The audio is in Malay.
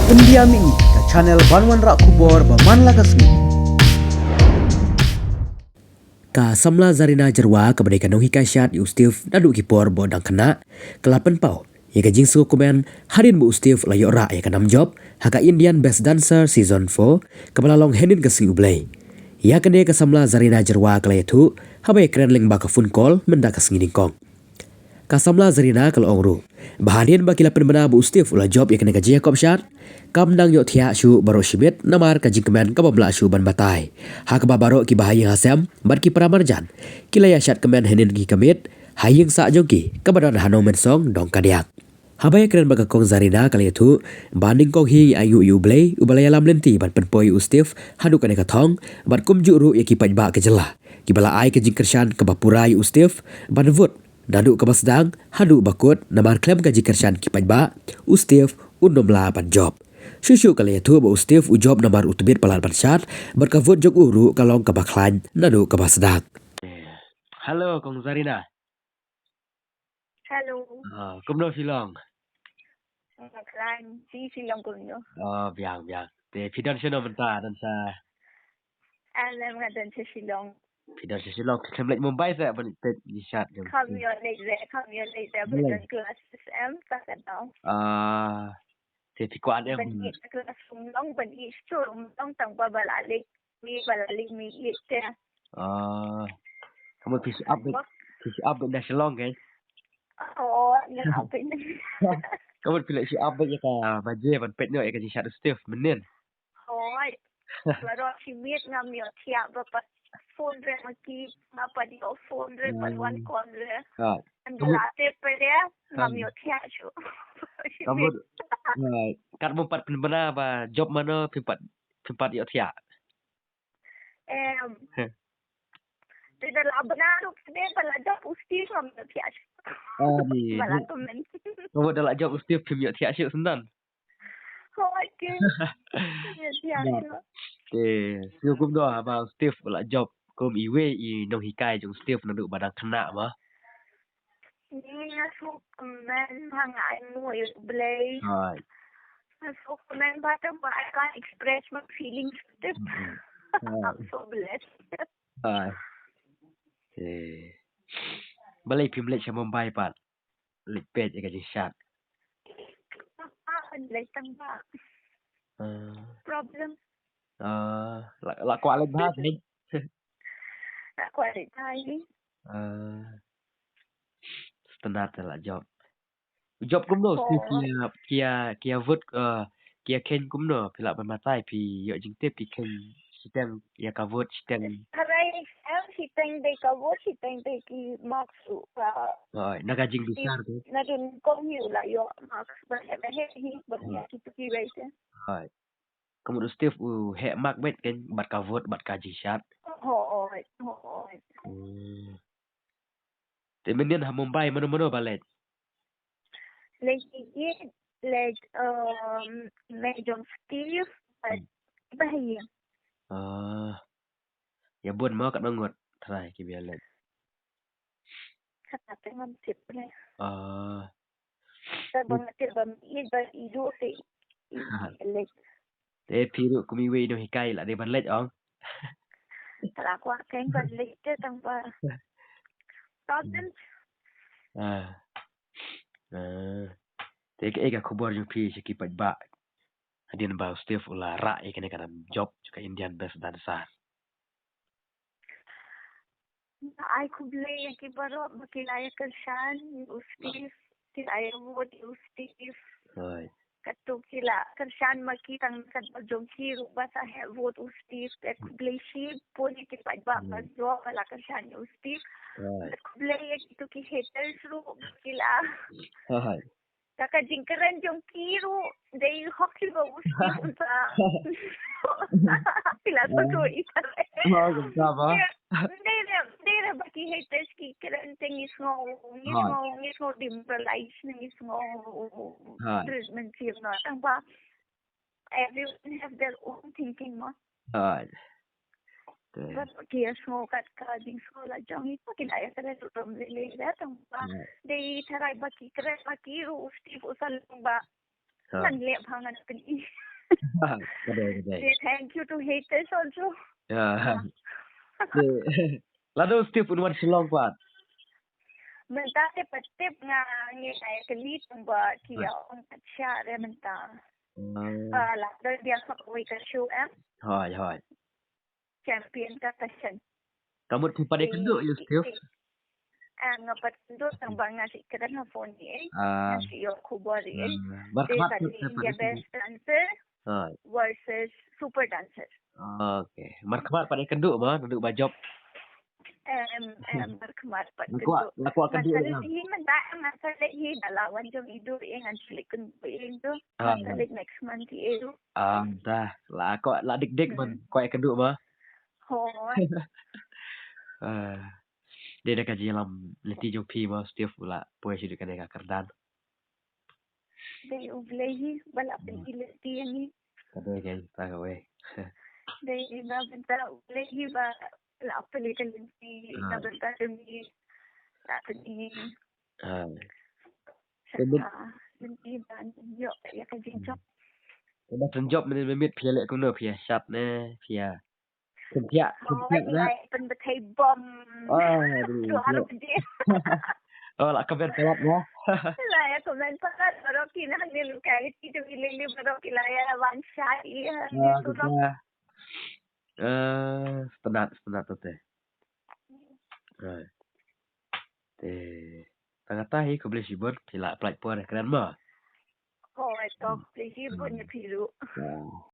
Pendiami ke channel Banwan Rak Kubor Baman Lakasmi. Ka samla zarina jerwa kemerdekaan nong hikasyat Ustif nadu kipor bodang kena kelapan pau. Ya gajing suku komen harin bu Ustif layo ra ya kanam job haka Indian Best Dancer Season 4 kebalalong henin ke si ublay. Ya kene ke samla zarina jerwa kelayatu habai keren ling baka phone call mendak kesngining kong. Kasamla zarina kalau ongru. Bahadian baki lapen bena bu Ustif ulah job ya kene gaji Jacob syar. Kam dang yo thia shu baro shibet namar ka jingkemen ka babla shu ban batai. Ha ka baro ki bahayang hasem bar ki pramarjan. Kila ya syat kemen henin ki kamit hayeng sa jogi ka badan hano men song dong kadiak. Habaya keren baka kong zarina kali itu banding kong hi ayu yu blay ubalaya lam lenti ban penpoi Ustif hadu kane kathong ban kum juru ya ki pajba ke jelah. Ki bala ai ke jingkershan ka bapurai Ustif ban vut Nadu ke basdang, hadu bakut, namar klem gaji kershan kipai ba, Ustif undomla pan job. Syusyu kali itu ba Ustif ujob namar utubit palan pansyat, berkavut jog uru kalong ke baklan, nadu ke basdang. Halo, Kong Zarina. Hello, Kumno silong. Baklan, si Silong Kunyo. Biang. Te pidan sino benta dan sa Alam nga doon sa Silong. pidan sa silong. Kemlet Mumbai sa ban te dishat. Come your late there, but doon class SM, kakataw. Te tikuan em. Banit na class sumlong, banit sumlong, tang babalalik, mi ite. Kamu fish up na silong kan? Oo, nakapin. Kamu pilih si up ya ka baje ban pet no ya ka dishat Ustif menin. Hoy, laro si Miet nga mi tiya ba pa phone re maki mapa di o phone re pa one call re. Ang late pa re nga mi tiya shu. Kamu kat mumpat benar ba job mana pimpat yo tia. Tidak laban pede pala job usti nga mi tiya shu. Ni. Wala to men. Kamu dalam job Ustif pim yo tia syuk sendan. Hoy ke. Ya tiya shu. Siu kum do ba Ustif dalam job kum iwe I nong hikai jong Ustif nang badang kena ba. Ni nga su men hangai mo yung blay. So men bata ba I can't express my feelings. I'm so blessed. Balai pim lek sa Mumbai pat. Lek pet ya ka dishat. Like tamba. Problem. La kwa lek ba ni. Ako ay tayo. Standard lah job. Job kum no si kia vut kia ken kum no pila ban matai pi yo jing te pi ken siteng ya ka vut siteng. Aray, si Teng de kabo, si Teng de ki maksu. Naga jing besar tu. Na dun kong yu la yo max ba he ba ya ki ki raise. Kamu Steve he mak bet ken bat ka vut bat ka jishat. Oo. Te menian ha Mumbai mano balet. Like medyo Steve but bahaya. Ya bun mo kat mangot try ki bialet. Kata ngam sip ne. Te Ido te. Like te piru kumiwe no hikai la de ban let ong. Tara ko kain ban late tang pa. Problems. Te eka khobor jong pi ki pat ba. Hadin ba Steve ula ra e kene kana job ka Indian Best Dancer. I could play ki baro makilaya kalshan Steve kilaya mo Steve. Kato kila kalshan makitang kadjong kiro ba sa vote Steve at play shi poni ki pagba ka jo pala kalshan Steve. Play ki ki haters ro kila. Kakajingkaran yung kiro they hockey ba Steve sa. Kila to itare. Ba? Dere baki haters ki kiranting is ngo demoralize is ngo treatment feel na ang ba everyone have their own thinking mo. But kaya smo kat kading skola jang ito kinaya kala tutom lele datang ba they taray baki kre baki ro Steve usalong ba Man lep hangan peni. Kedai. Say thank you to haters also. Ya. Lalu Steve unwan silong kuat. Menta te patip nga ngi ay kalit ba kia on tatsya re menta. La dia sa kawai ka show Hoi. champion ka tasyan. Kamu pada kenduk you Steve. Nga patundot ang ba nga si kada nga phone ni Ah. nga si yo kubari Markamat They India best dancer Hoi. versus super dancer. Oke. Markamat pada kenduk mah, duduk bajop. Berkemat pat Laku akan duduk. Masalah masalah dalawan jom idu ang cilik kun tu. Masalah next month itu. Dah. Lah kok lah dik-dik man kok kenduk mah. Hoi. Dia dah kaji lam leti jo pi mah Steve pula puai sidu kan ka kerdan. Dai ublehi balap ilati ni. Kadai kai ta we. Dai na benta ublehi ba la peli kalenti na benta demi tak ni. Nanti ban yo ya kan job. Dah job memit pia lek kuno pia sat ne pia. Kentiak na. Pen betai bom. Aduh. Harap dia. Lah kabar pelat ya. Lah ya komen pakat baru kina nil kai itu ilili baru kilaya one shot iya. Penat tu teh. Tengah tahi kau boleh sibuk pila pelak puan keren mah. Oh, itu beli pun pilu.